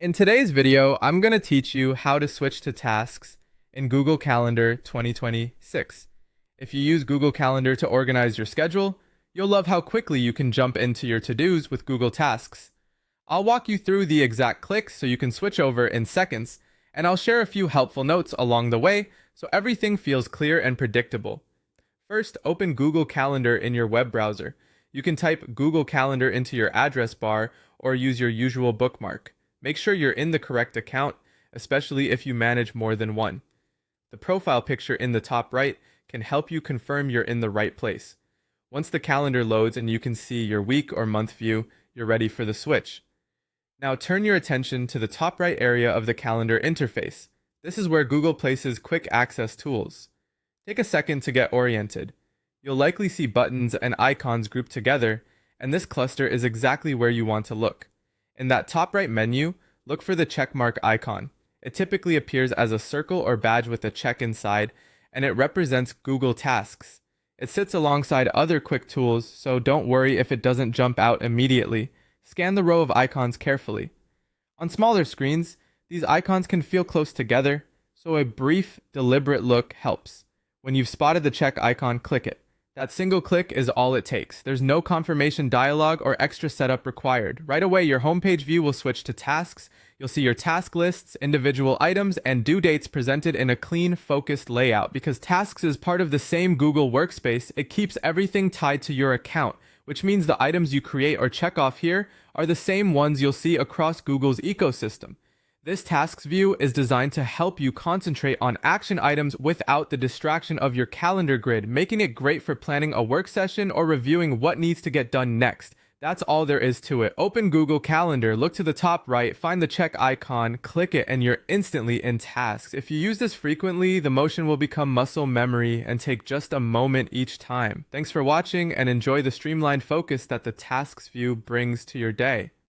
In today's video, I'm going to teach you how to switch to tasks in Google Calendar 2026. If you use Google Calendar to organize your schedule, you'll love how quickly you can jump into your to-dos with Google Tasks. I'll walk you through the exact clicks so you can switch over in seconds, and I'll share a few helpful notes along the way so everything feels clear and predictable. First, open Google Calendar in your web browser. You can type Google Calendar into your address bar or use your usual bookmark. Make sure you're in the correct account, especially if you manage more than one. The profile picture in the top right can help you confirm you're in the right place. Once the calendar loads and you can see your week or month view, you're ready for the switch. Now turn your attention to the top right area of the calendar interface. This is where Google places quick access tools. Take a second to get oriented. You'll likely see buttons and icons grouped together, and this cluster is exactly where you want to look. In that top right menu, look for the checkmark icon. It typically appears as a circle or badge with a check inside, and it represents Google Tasks. It sits alongside other quick tools, so don't worry if it doesn't jump out immediately. Scan the row of icons carefully. On smaller screens, these icons can feel close together, so a brief, deliberate look helps. When you've spotted the check icon, click it. That single click is all it takes. There's no confirmation dialog or extra setup required. Right away, your homepage view will switch to tasks. You'll see your task lists, individual items, and due dates presented in a clean, focused layout. Because tasks is part of the same Google workspace, it keeps everything tied to your account, which means the items you create or check off here are the same ones you'll see across Google's ecosystem. This tasks view is designed to help you concentrate on action items without the distraction of your calendar grid, making it great for planning a work session or reviewing what needs to get done next. That's all there is to it. Open Google Calendar, look to the top right, find the check icon, click it, and you're instantly in tasks. If you use this frequently, the motion will become muscle memory and take just a moment each time. Thanks for watching and enjoy the streamlined focus that the tasks view brings to your day.